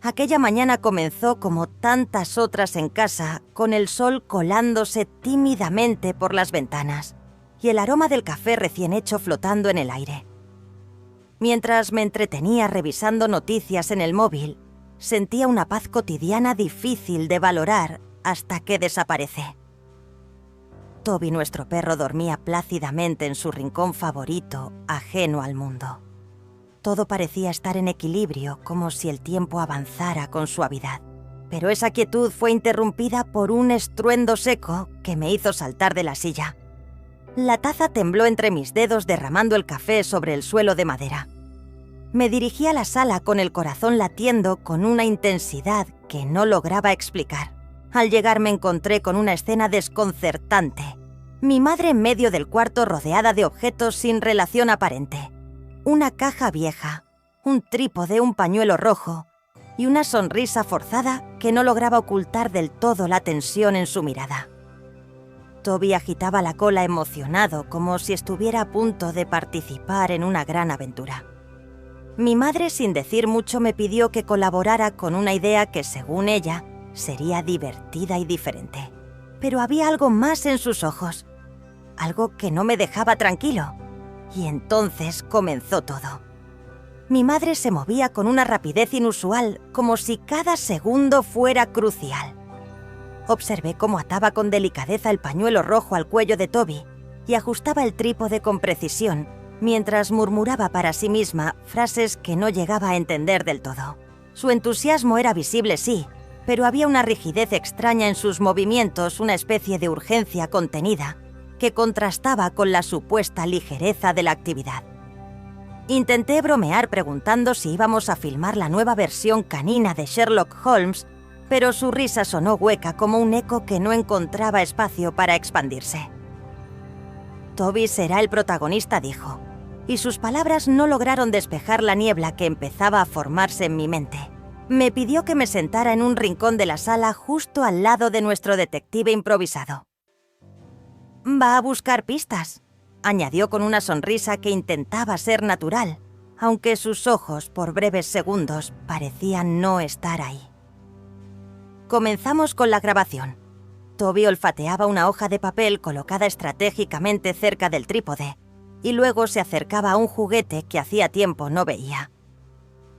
Aquella mañana comenzó como tantas otras en casa, con el sol colándose tímidamente por las ventanas y el aroma del café recién hecho flotando en el aire. Mientras me entretenía revisando noticias en el móvil, sentía una paz cotidiana difícil de valorar hasta que desaparece. Toby, nuestro perro, dormía plácidamente en su rincón favorito, ajeno al mundo. Todo parecía estar en equilibrio, como si el tiempo avanzara con suavidad. Pero esa quietud fue interrumpida por un estruendo seco que me hizo saltar de la silla. La taza tembló entre mis dedos derramando el café sobre el suelo de madera. Me dirigí a la sala con el corazón latiendo con una intensidad que no lograba explicar. Al llegar me encontré con una escena desconcertante. Mi madre en medio del cuarto rodeada de objetos sin relación aparente. Una caja vieja, un trípode, un pañuelo rojo y una sonrisa forzada que no lograba ocultar del todo la tensión en su mirada. Toby agitaba la cola emocionado, como si estuviera a punto de participar en una gran aventura. Mi madre, sin decir mucho, me pidió que colaborara con una idea que, según ella, sería divertida y diferente. Pero había algo más en sus ojos, algo que no me dejaba tranquilo. Y entonces comenzó todo. Mi madre se movía con una rapidez inusual, como si cada segundo fuera crucial. Observé cómo ataba con delicadeza el pañuelo rojo al cuello de Toby y ajustaba el trípode con precisión, mientras murmuraba para sí misma frases que no llegaba a entender del todo. Su entusiasmo era visible, sí, pero había una rigidez extraña en sus movimientos, una especie de urgencia contenida, que contrastaba con la supuesta ligereza de la actividad. Intenté bromear preguntando si íbamos a filmar la nueva versión canina de Sherlock Holmes, pero su risa sonó hueca como un eco que no encontraba espacio para expandirse. Toby será el protagonista, dijo, y sus palabras no lograron despejar la niebla que empezaba a formarse en mi mente. Me pidió que me sentara en un rincón de la sala justo al lado de nuestro detective improvisado. «Va a buscar pistas», añadió con una sonrisa que intentaba ser natural, aunque sus ojos, por breves segundos, parecían no estar ahí. Comenzamos con la grabación. Toby olfateaba una hoja de papel colocada estratégicamente cerca del trípode, y luego se acercaba a un juguete que hacía tiempo no veía.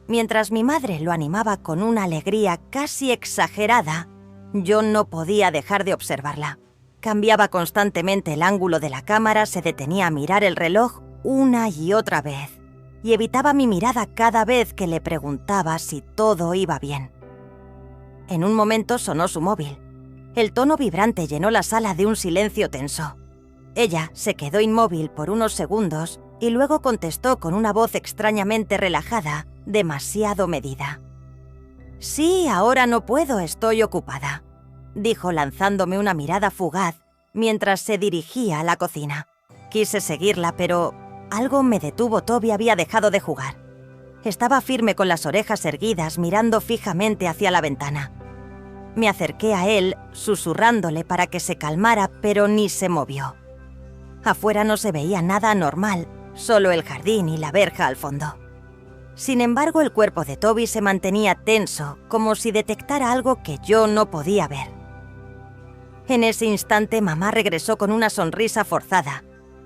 Mientras mi madre lo animaba con una alegría casi exagerada, yo no podía dejar de observarla. Cambiaba constantemente el ángulo de la cámara, se detenía a mirar el reloj una y otra vez, y evitaba mi mirada cada vez que le preguntaba si todo iba bien. En un momento sonó su móvil. El tono vibrante llenó la sala de un silencio tenso. Ella se quedó inmóvil por unos segundos y luego contestó con una voz extrañamente relajada, demasiado medida. «Sí, ahora no puedo, estoy ocupada», dijo lanzándome una mirada fugaz mientras se dirigía a la cocina. Quise seguirla, pero algo me detuvo. Toby había dejado de jugar. Estaba firme con las orejas erguidas, mirando fijamente hacia la ventana. Me acerqué a él, susurrándole para que se calmara, pero ni se movió. Afuera no se veía nada anormal, solo el jardín y la verja al fondo. Sin embargo, el cuerpo de Toby se mantenía tenso, como si detectara algo que yo no podía ver. En ese instante, mamá regresó con una sonrisa forzada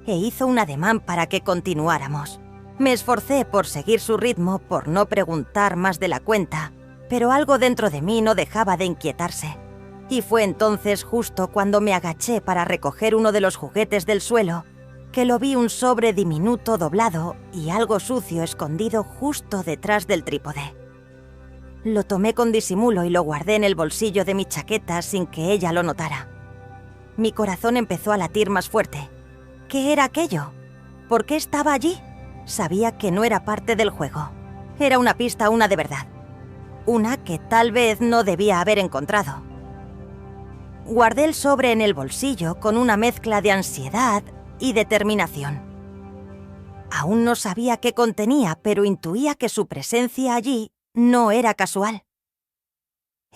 e hizo un ademán para que continuáramos. Me esforcé por seguir su ritmo, por no preguntar más de la cuenta, pero algo dentro de mí no dejaba de inquietarse. Y fue entonces, justo cuando me agaché para recoger uno de los juguetes del suelo, que lo vi, un sobre diminuto doblado y algo sucio escondido justo detrás del trípode. Lo tomé con disimulo y lo guardé en el bolsillo de mi chaqueta sin que ella lo notara. Mi corazón empezó a latir más fuerte. ¿Qué era aquello? ¿Por qué estaba allí? Sabía que no era parte del juego. Era una pista, una de verdad. Una que tal vez no debía haber encontrado. Guardé el sobre en el bolsillo con una mezcla de ansiedad y determinación. Aún no sabía qué contenía, pero intuía que su presencia allí no era casual.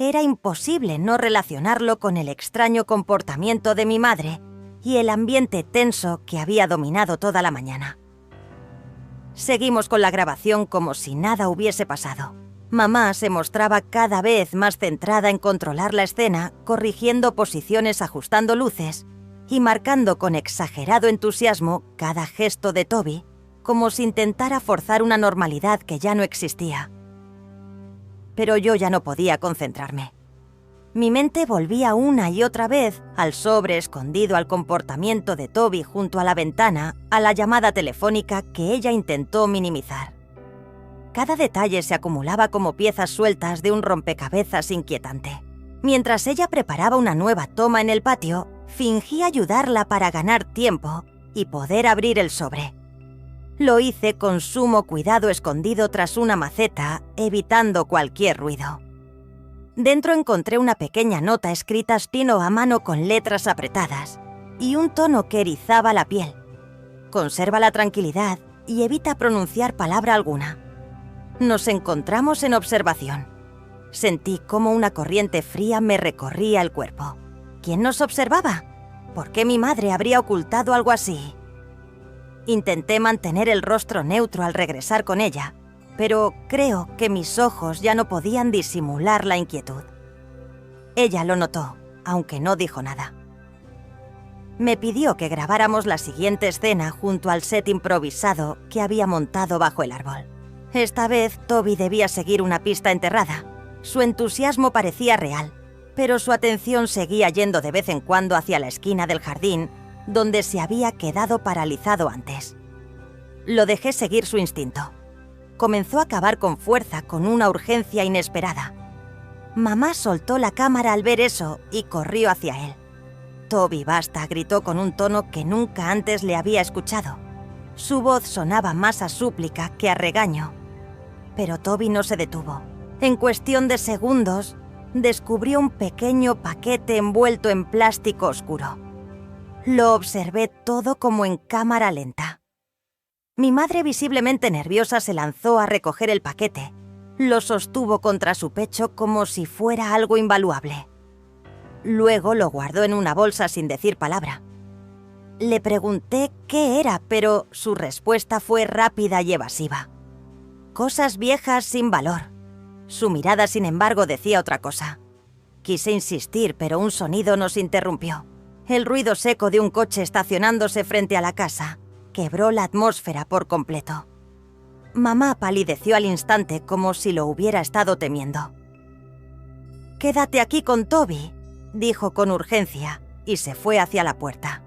Era imposible no relacionarlo con el extraño comportamiento de mi madre y el ambiente tenso que había dominado toda la mañana. Seguimos con la grabación como si nada hubiese pasado. Mamá se mostraba cada vez más centrada en controlar la escena, corrigiendo posiciones, ajustando luces y marcando con exagerado entusiasmo cada gesto de Toby, como si intentara forzar una normalidad que ya no existía. Pero yo ya no podía concentrarme. Mi mente volvía una y otra vez al sobre escondido, al comportamiento de Toby junto a la ventana, a la llamada telefónica que ella intentó minimizar. Cada detalle se acumulaba como piezas sueltas de un rompecabezas inquietante. Mientras ella preparaba una nueva toma en el patio, fingí ayudarla para ganar tiempo y poder abrir el sobre. Lo hice con sumo cuidado escondido tras una maceta, evitando cualquier ruido. Dentro encontré una pequeña nota escrita a estilo a mano con letras apretadas y un tono que erizaba la piel. Conserva la tranquilidad y evita pronunciar palabra alguna. Nos encontramos en observación. Sentí cómo una corriente fría me recorría el cuerpo. ¿Quién nos observaba? ¿Por qué mi madre habría ocultado algo así? Intenté mantener el rostro neutro al regresar con ella, pero creo que mis ojos ya no podían disimular la inquietud. Ella lo notó, aunque no dijo nada. Me pidió que grabáramos la siguiente escena junto al set improvisado que había montado bajo el árbol. Esta vez Toby debía seguir una pista enterrada. Su entusiasmo parecía real, pero su atención seguía yendo de vez en cuando hacia la esquina del jardín, donde se había quedado paralizado antes. Lo dejé seguir su instinto. Comenzó a cavar con fuerza, con una urgencia inesperada. Mamá soltó la cámara al ver eso y corrió hacia él. «Toby, basta», gritó con un tono que nunca antes le había escuchado. Su voz sonaba más a súplica que a regaño. Pero Toby no se detuvo. En cuestión de segundos, descubrió un pequeño paquete envuelto en plástico oscuro. Lo observé todo como en cámara lenta. Mi madre, visiblemente nerviosa, se lanzó a recoger el paquete. Lo sostuvo contra su pecho como si fuera algo invaluable. Luego lo guardó en una bolsa sin decir palabra. Le pregunté qué era, pero su respuesta fue rápida y evasiva. Cosas viejas sin valor. Su mirada, sin embargo, decía otra cosa. Quise insistir, pero un sonido nos interrumpió. El ruido seco de un coche estacionándose frente a la casa quebró la atmósfera por completo. Mamá palideció al instante como si lo hubiera estado temiendo. «Quédate aquí con Toby», dijo con urgencia, y se fue hacia la puerta.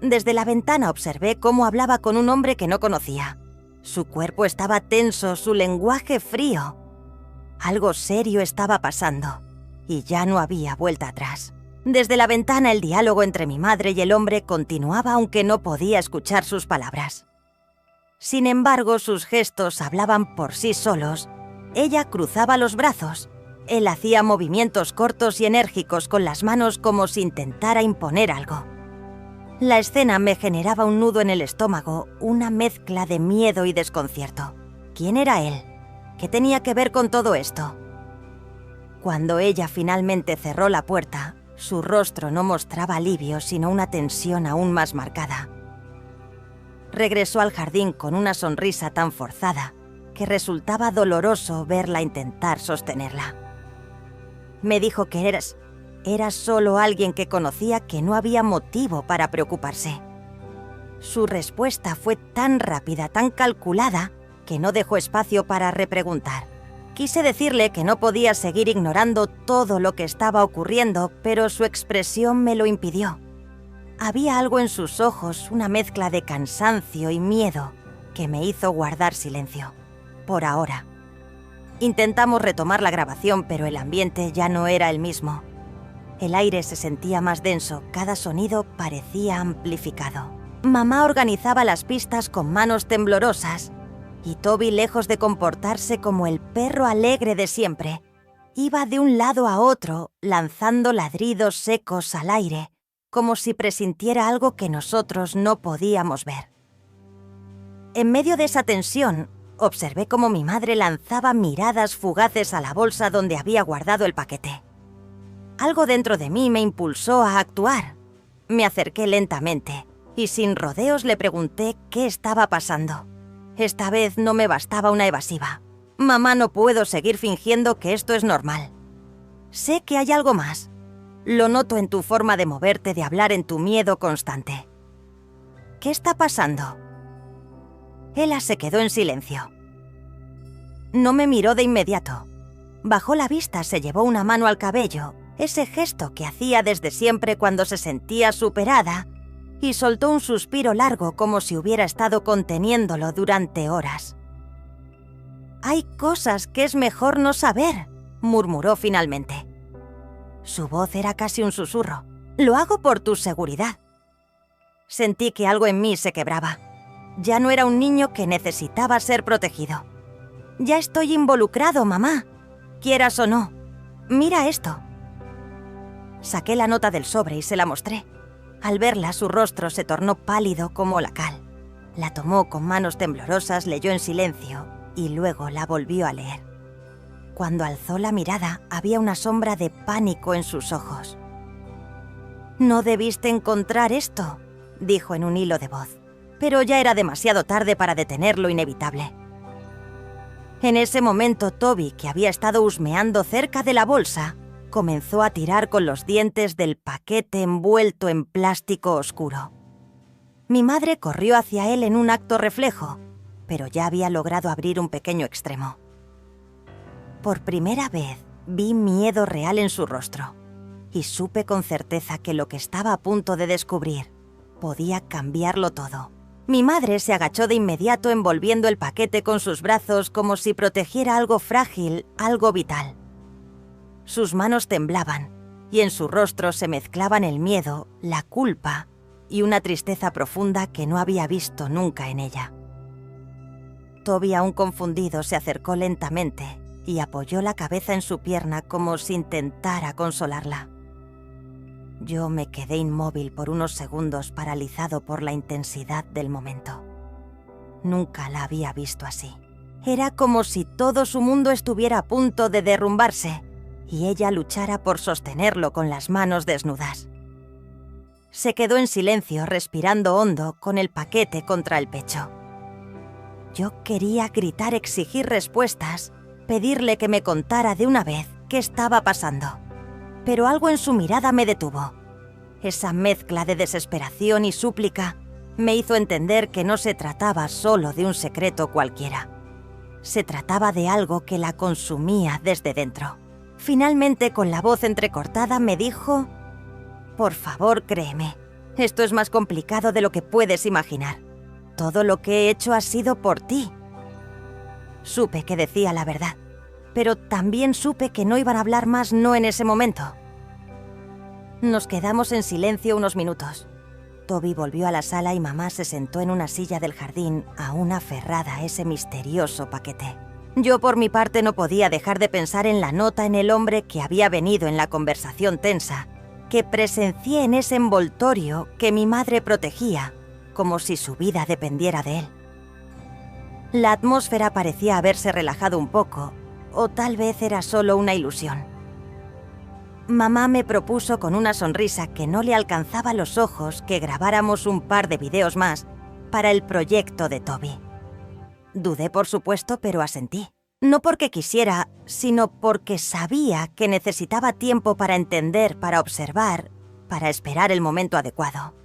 Desde la ventana observé cómo hablaba con un hombre que no conocía. Su cuerpo estaba tenso, su lenguaje frío. Algo serio estaba pasando, y ya no había vuelta atrás. Desde la ventana el diálogo entre mi madre y el hombre continuaba, aunque no podía escuchar sus palabras. Sin embargo, sus gestos hablaban por sí solos. Ella cruzaba los brazos. Él hacía movimientos cortos y enérgicos con las manos como si intentara imponer algo. La escena me generaba un nudo en el estómago, una mezcla de miedo y desconcierto. ¿Quién era él? ¿Qué tenía que ver con todo esto? Cuando ella finalmente cerró la puerta, su rostro no mostraba alivio, sino una tensión aún más marcada. Regresó al jardín con una sonrisa tan forzada que resultaba doloroso verla intentar sostenerla. Me dijo que era solo alguien que conocía, que no había motivo para preocuparse. Su respuesta fue tan rápida, tan calculada, que no dejó espacio para repreguntar. Quise decirle que no podía seguir ignorando todo lo que estaba ocurriendo, pero su expresión me lo impidió. Había algo en sus ojos, una mezcla de cansancio y miedo, que me hizo guardar silencio. Por ahora. Intentamos retomar la grabación, pero el ambiente ya no era el mismo. El aire se sentía más denso, cada sonido parecía amplificado. Mamá organizaba las pistas con manos temblorosas, y Toby, lejos de comportarse como el perro alegre de siempre, iba de un lado a otro, lanzando ladridos secos al aire, como si presintiera algo que nosotros no podíamos ver. En medio de esa tensión, observé cómo mi madre lanzaba miradas fugaces a la bolsa donde había guardado el paquete. Algo dentro de mí me impulsó a actuar. Me acerqué lentamente y sin rodeos le pregunté qué estaba pasando. Esta vez no me bastaba una evasiva. Mamá, no puedo seguir fingiendo que esto es normal. Sé que hay algo más. Lo noto en tu forma de moverte, de hablar, en tu miedo constante. ¿Qué está pasando? Ella se quedó en silencio. No me miró de inmediato. Bajó la vista, se llevó una mano al cabello, ese gesto que hacía desde siempre cuando se sentía superada, y soltó un suspiro largo como si hubiera estado conteniéndolo durante horas. «Hay cosas que es mejor no saber», murmuró finalmente. Su voz era casi un susurro. «Lo hago por tu seguridad». Sentí que algo en mí se quebraba. Ya no era un niño que necesitaba ser protegido. «Ya estoy involucrado, mamá. Quieras o no. Mira esto». Saqué la nota del sobre y se la mostré. Al verla, su rostro se tornó pálido como la cal. La tomó con manos temblorosas, leyó en silencio y luego la volvió a leer. Cuando alzó la mirada, había una sombra de pánico en sus ojos. «No debiste encontrar esto», dijo en un hilo de voz, pero ya era demasiado tarde para detener lo inevitable. En ese momento, Toby, que había estado husmeando cerca de la bolsa, comenzó a tirar con los dientes del paquete envuelto en plástico oscuro. Mi madre corrió hacia él en un acto reflejo, pero ya había logrado abrir un pequeño extremo. Por primera vez vi miedo real en su rostro y supe con certeza que lo que estaba a punto de descubrir podía cambiarlo todo. Mi madre se agachó de inmediato envolviendo el paquete con sus brazos como si protegiera algo frágil, algo vital. Sus manos temblaban y en su rostro se mezclaban el miedo, la culpa y una tristeza profunda que no había visto nunca en ella. Toby, aún confundido, se acercó lentamente y apoyó la cabeza en su pierna como si intentara consolarla. Yo me quedé inmóvil por unos segundos, paralizado por la intensidad del momento. Nunca la había visto así. Era como si todo su mundo estuviera a punto de derrumbarse y ella luchara por sostenerlo con las manos desnudas. Se quedó en silencio, respirando hondo, con el paquete contra el pecho. Yo quería gritar, exigir respuestas, pedirle que me contara de una vez qué estaba pasando. Pero algo en su mirada me detuvo. Esa mezcla de desesperación y súplica me hizo entender que no se trataba solo de un secreto cualquiera. Se trataba de algo que la consumía desde dentro. Finalmente, con la voz entrecortada, me dijo: «Por favor, créeme, esto es más complicado de lo que puedes imaginar. Todo lo que he hecho ha sido por ti». Supe que decía la verdad, pero también supe que no iban a hablar más, no en ese momento. Nos quedamos en silencio unos minutos. Toby volvió a la sala y mamá se sentó en una silla del jardín, aún aferrada a ese misterioso paquete. Yo, por mi parte, no podía dejar de pensar en la nota, en el hombre que había venido, en la conversación tensa, que presencié en ese envoltorio que mi madre protegía, como si su vida dependiera de él. La atmósfera parecía haberse relajado un poco, o tal vez era solo una ilusión. Mamá me propuso con una sonrisa que no le alcanzaba los ojos que grabáramos un par de videos más para el proyecto de Toby. Dudé, por supuesto, pero asentí. No porque quisiera, sino porque sabía que necesitaba tiempo para entender, para observar, para esperar el momento adecuado.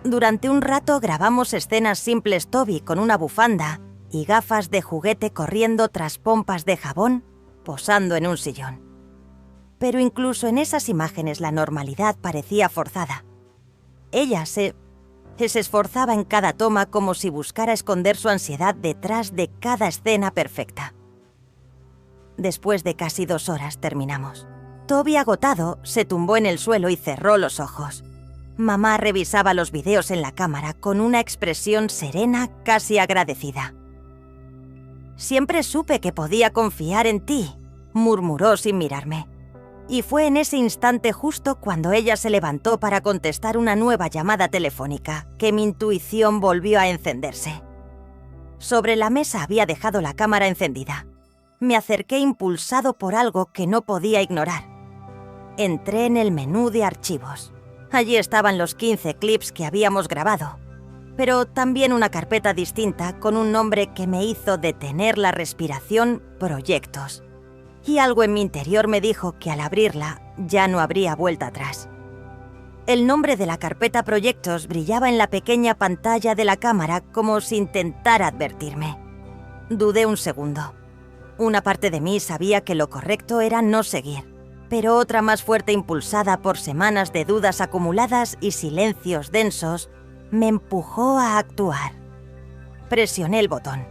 Durante un rato grabamos escenas simples: Toby con una bufanda y gafas de juguete corriendo tras pompas de jabón, posando en un sillón. Pero incluso en esas imágenes la normalidad parecía forzada. Ella se esforzaba en cada toma como si buscara esconder su ansiedad detrás de cada escena perfecta. Después de casi 2 horas terminamos. Toby, agotado, se tumbó en el suelo y cerró los ojos. Mamá revisaba los videos en la cámara con una expresión serena, casi agradecida. «Siempre supe que podía confiar en ti», murmuró sin mirarme. Y fue en ese instante, justo cuando ella se levantó para contestar una nueva llamada telefónica, que mi intuición volvió a encenderse. Sobre la mesa había dejado la cámara encendida. Me acerqué impulsado por algo que no podía ignorar. Entré en el menú de archivos. Allí estaban los 15 clips que habíamos grabado, pero también una carpeta distinta con un nombre que me hizo detener la respiración: Proyectos. Y algo en mi interior me dijo que al abrirla ya no habría vuelta atrás. El nombre de la carpeta Proyectos brillaba en la pequeña pantalla de la cámara como si intentara advertirme. Dudé un segundo. Una parte de mí sabía que lo correcto era no seguir, pero otra, más fuerte, impulsada por semanas de dudas acumuladas y silencios densos, me empujó a actuar. Presioné el botón.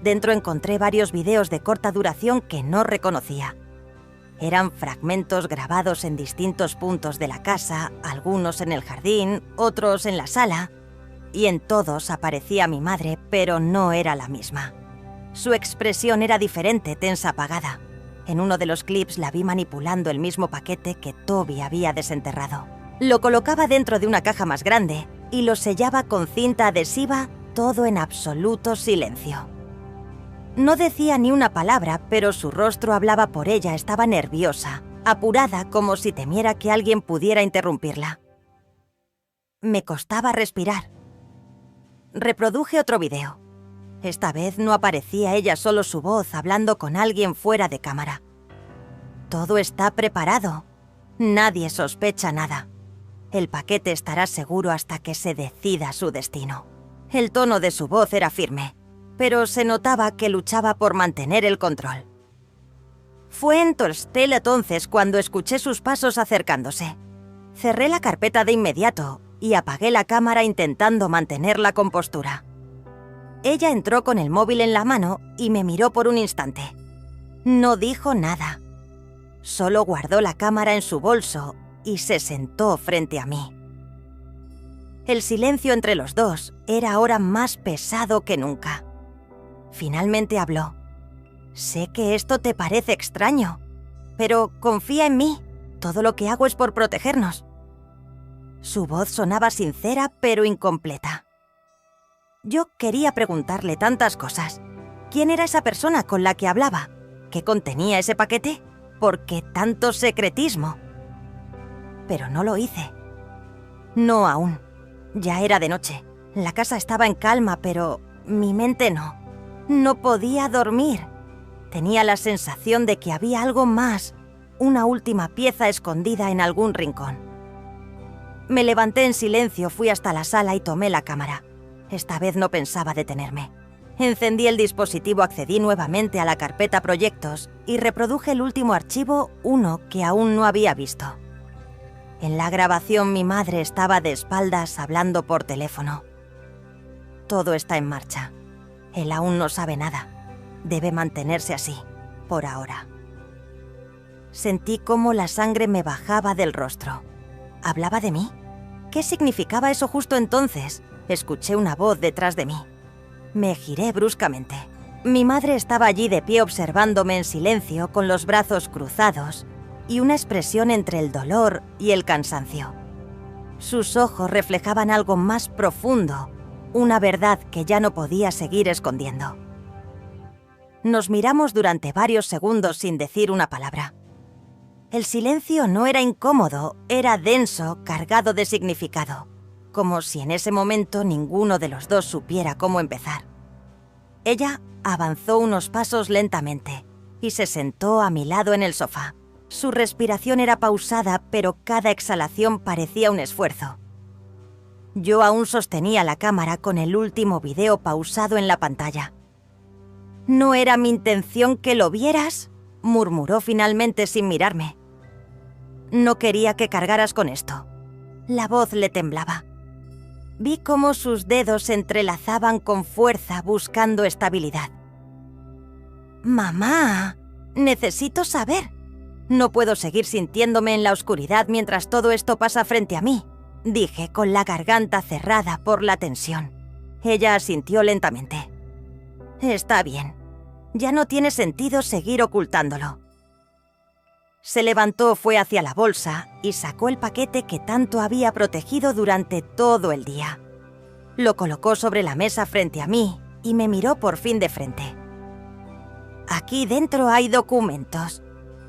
Dentro encontré varios videos de corta duración que no reconocía. Eran fragmentos grabados en distintos puntos de la casa, algunos en el jardín, otros en la sala, y en todos aparecía mi madre, pero no era la misma. Su expresión era diferente, tensa, apagada. En uno de los clips la vi manipulando el mismo paquete que Toby había desenterrado. Lo colocaba dentro de una caja más grande y lo sellaba con cinta adhesiva, todo en absoluto silencio. No decía ni una palabra, pero su rostro hablaba por ella. Estaba nerviosa, apurada, como si temiera que alguien pudiera interrumpirla. Me costaba respirar. Reproduje otro video. Esta vez no aparecía ella, solo su voz hablando con alguien fuera de cámara. Todo está preparado. Nadie sospecha nada. El paquete estará seguro hasta que se decida su destino. El tono de su voz era firme, pero se notaba que luchaba por mantener el control. Fue entonces cuando escuché sus pasos acercándose. Cerré la carpeta de inmediato y apagué la cámara intentando mantener la compostura. Ella entró con el móvil en la mano y me miró por un instante. No dijo nada. Solo guardó la cámara en su bolso y se sentó frente a mí. El silencio entre los dos era ahora más pesado que nunca. Finalmente habló. Sé que esto te parece extraño, pero confía en mí. Todo lo que hago es por protegernos. Su voz sonaba sincera pero incompleta. Yo quería preguntarle tantas cosas. ¿Quién era esa persona con la que hablaba? ¿Qué contenía ese paquete? ¿Por qué tanto secretismo? Pero no lo hice. No aún. Ya era de noche. La casa estaba en calma, pero mi mente no. No podía dormir. Tenía la sensación de que había algo más, una última pieza escondida en algún rincón. Me levanté en silencio, fui hasta la sala y tomé la cámara. Esta vez no pensaba detenerme. Encendí el dispositivo, accedí nuevamente a la carpeta Proyectos y reproduje el último archivo, uno que aún no había visto. En la grabación mi madre estaba de espaldas hablando por teléfono. Todo está en marcha. Él aún no sabe nada. Debe mantenerse así, por ahora. Sentí cómo la sangre me bajaba del rostro. ¿Hablaba de mí? ¿Qué significaba eso justo entonces? Escuché una voz detrás de mí. Me giré bruscamente. Mi madre estaba allí de pie observándome en silencio, con los brazos cruzados y una expresión entre el dolor y el cansancio. Sus ojos reflejaban algo más profundo, una verdad que ya no podía seguir escondiendo. Nos miramos durante varios segundos sin decir una palabra. El silencio no era incómodo, era denso, cargado de significado, como si en ese momento ninguno de los dos supiera cómo empezar. Ella avanzó unos pasos lentamente y se sentó a mi lado en el sofá. Su respiración era pausada, pero cada exhalación parecía un esfuerzo. Yo aún sostenía la cámara con el último video pausado en la pantalla. «¿No era mi intención que lo vieras?», murmuró finalmente sin mirarme. «No quería que cargaras con esto». La voz le temblaba. Vi cómo sus dedos se entrelazaban con fuerza buscando estabilidad. «Mamá, necesito saber. No puedo seguir sintiéndome en la oscuridad mientras todo esto pasa frente a mí», dije con la garganta cerrada por la tensión. Ella asintió lentamente. «Está bien. Ya no tiene sentido seguir ocultándolo». Se levantó, fue hacia la bolsa y sacó el paquete que tanto había protegido durante todo el día. Lo colocó sobre la mesa frente a mí y me miró por fin de frente. «Aquí dentro hay documentos,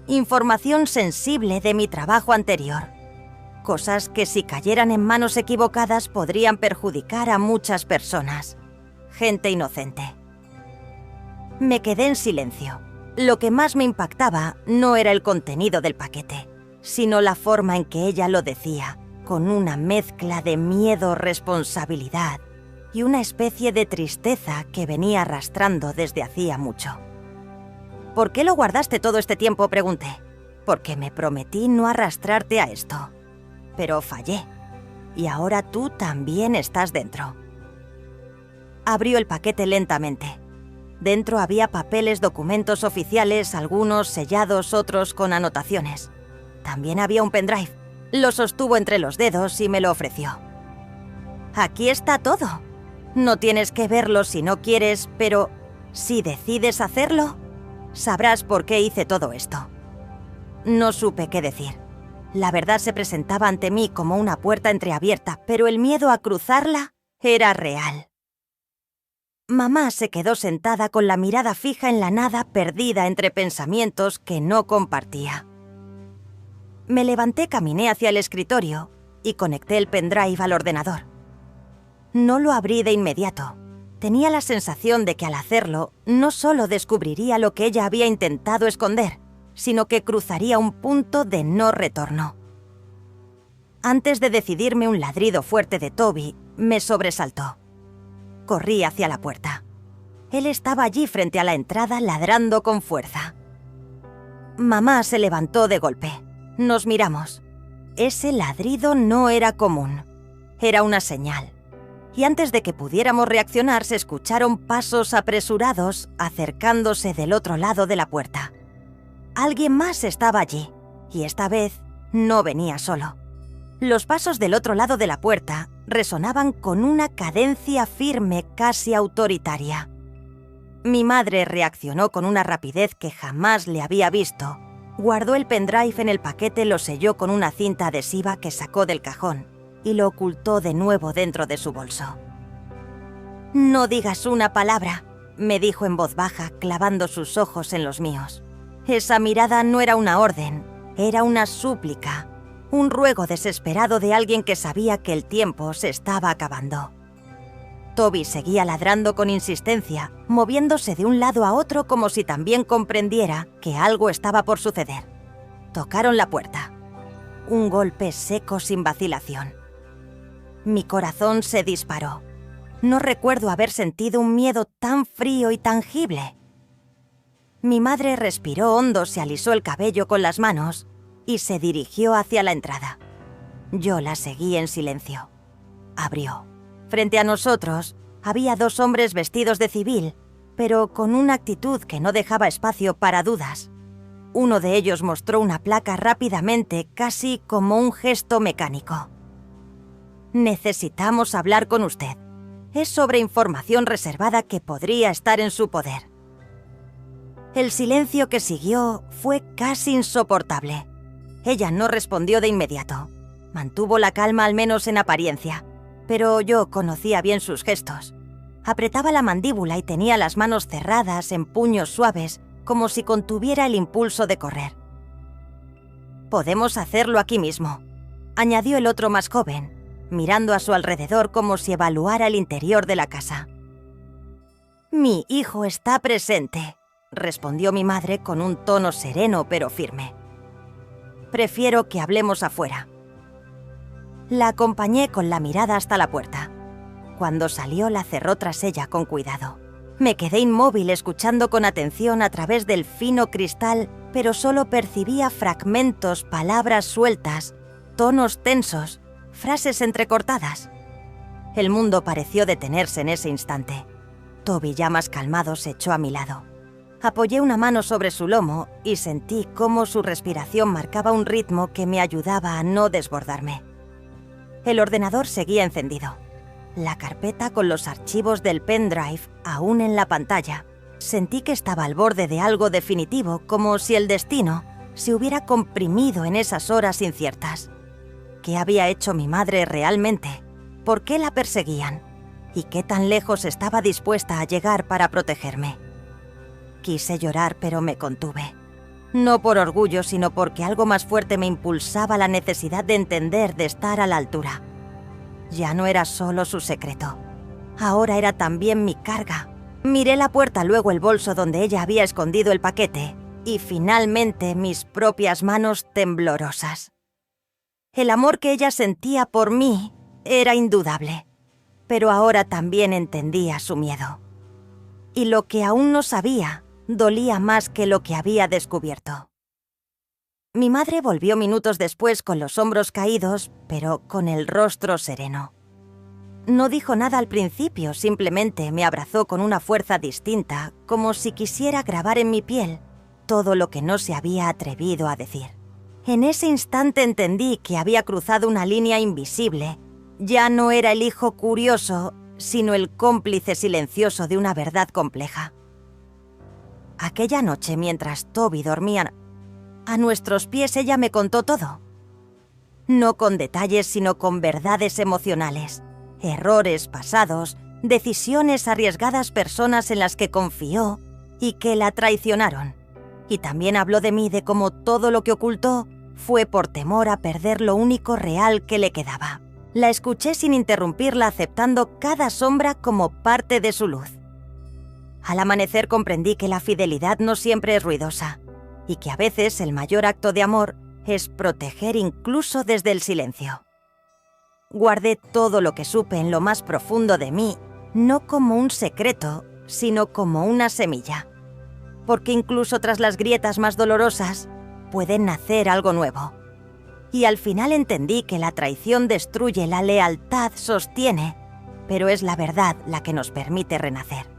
información sensible de mi trabajo anterior. Cosas que si cayeran en manos equivocadas podrían perjudicar a muchas personas. Gente inocente. Me quedé en silencio. Lo que más me impactaba no era el contenido del paquete, sino la forma en que ella lo decía, con una mezcla de miedo, responsabilidad y una especie de tristeza que venía arrastrando desde hacía mucho. ¿Por qué lo guardaste todo este tiempo?, pregunté. Porque me prometí no arrastrarte a esto. Pero fallé. Y ahora tú también estás dentro. Abrió el paquete lentamente. Dentro había papeles, documentos oficiales, algunos sellados, otros con anotaciones. También había un pendrive. Lo sostuvo entre los dedos y me lo ofreció. Aquí está todo. No tienes que verlo si no quieres, pero si decides hacerlo, sabrás por qué hice todo esto. No supe qué decir. La verdad se presentaba ante mí como una puerta entreabierta, pero el miedo a cruzarla era real. Mamá se quedó sentada con la mirada fija en la nada, perdida entre pensamientos que no compartía. Me levanté, caminé hacia el escritorio y conecté el pendrive al ordenador. No lo abrí de inmediato. Tenía la sensación de que al hacerlo, no solo descubriría lo que ella había intentado esconder, sino que cruzaría un punto de no retorno. Antes de decidirme, un ladrido fuerte de Toby me sobresaltó. Corrí hacia la puerta. Él estaba allí frente a la entrada ladrando con fuerza. Mamá se levantó de golpe. Nos miramos. Ese ladrido no era común. Era una señal. Y antes de que pudiéramos reaccionar, se escucharon pasos apresurados acercándose del otro lado de la puerta. Alguien más estaba allí, y esta vez no venía solo. Los pasos del otro lado de la puerta resonaban con una cadencia firme, casi autoritaria. Mi madre reaccionó con una rapidez que jamás le había visto. Guardó el pendrive en el paquete, lo selló con una cinta adhesiva que sacó del cajón y lo ocultó de nuevo dentro de su bolso. «No digas una palabra», me dijo en voz baja, clavando sus ojos en los míos. Esa mirada no era una orden, era una súplica, un ruego desesperado de alguien que sabía que el tiempo se estaba acabando. Toby seguía ladrando con insistencia, moviéndose de un lado a otro como si también comprendiera que algo estaba por suceder. Tocaron la puerta. Un golpe seco sin vacilación. Mi corazón se disparó. No recuerdo haber sentido un miedo tan frío y tangible. Mi madre respiró hondo, se alisó el cabello con las manos y se dirigió hacia la entrada. Yo la seguí en silencio. Abrió. Frente a nosotros había dos hombres vestidos de civil, pero con una actitud que no dejaba espacio para dudas. Uno de ellos mostró una placa rápidamente, casi como un gesto mecánico. «Necesitamos hablar con usted. Es sobre información reservada que podría estar en su poder». El silencio que siguió fue casi insoportable. Ella no respondió de inmediato. Mantuvo la calma, al menos en apariencia, pero yo conocía bien sus gestos. Apretaba la mandíbula y tenía las manos cerradas en puños suaves, como si contuviera el impulso de correr. «Podemos hacerlo aquí mismo», añadió el otro más joven, mirando a su alrededor como si evaluara el interior de la casa. «Mi hijo está presente», respondió mi madre con un tono sereno pero firme. «Prefiero que hablemos afuera». La acompañé con la mirada hasta la puerta. Cuando salió, la cerró tras ella con cuidado. Me quedé inmóvil escuchando con atención a través del fino cristal, pero solo percibía fragmentos, palabras sueltas, tonos tensos, frases entrecortadas. El mundo pareció detenerse en ese instante. Toby, ya más calmado, se echó a mi lado. Apoyé una mano sobre su lomo y sentí cómo su respiración marcaba un ritmo que me ayudaba a no desbordarme. El ordenador seguía encendido. La carpeta con los archivos del pendrive aún en la pantalla. Sentí que estaba al borde de algo definitivo, como si el destino se hubiera comprimido en esas horas inciertas. ¿Qué había hecho mi madre realmente? ¿Por qué la perseguían? ¿Y qué tan lejos estaba dispuesta a llegar para protegerme? Quise llorar, pero me contuve. No por orgullo, sino porque algo más fuerte me impulsaba la necesidad de entender, de estar a la altura. Ya no era solo su secreto. Ahora era también mi carga. Miré la puerta, luego el bolso donde ella había escondido el paquete y finalmente mis propias manos temblorosas. El amor que ella sentía por mí era indudable, pero ahora también entendía su miedo. Y lo que aún no sabía dolía más que lo que había descubierto. Mi madre volvió minutos después con los hombros caídos, pero con el rostro sereno. No dijo nada al principio, simplemente me abrazó con una fuerza distinta, como si quisiera grabar en mi piel todo lo que no se había atrevido a decir. En ese instante entendí que había cruzado una línea invisible. Ya no era el hijo curioso, sino el cómplice silencioso de una verdad compleja. Aquella noche, mientras Toby dormía a nuestros pies, ella me contó todo. No con detalles, sino con verdades emocionales. Errores pasados, decisiones arriesgadas, personas en las que confió y que la traicionaron. Y también habló de mí, de cómo todo lo que ocultó fue por temor a perder lo único real que le quedaba. La escuché sin interrumpirla, aceptando cada sombra como parte de su luz. Al amanecer comprendí que la fidelidad no siempre es ruidosa y que a veces el mayor acto de amor es proteger incluso desde el silencio. Guardé todo lo que supe en lo más profundo de mí, no como un secreto, sino como una semilla. Porque incluso tras las grietas más dolorosas, puede nacer algo nuevo. Y al final entendí que la traición destruye, la lealtad sostiene, pero es la verdad la que nos permite renacer.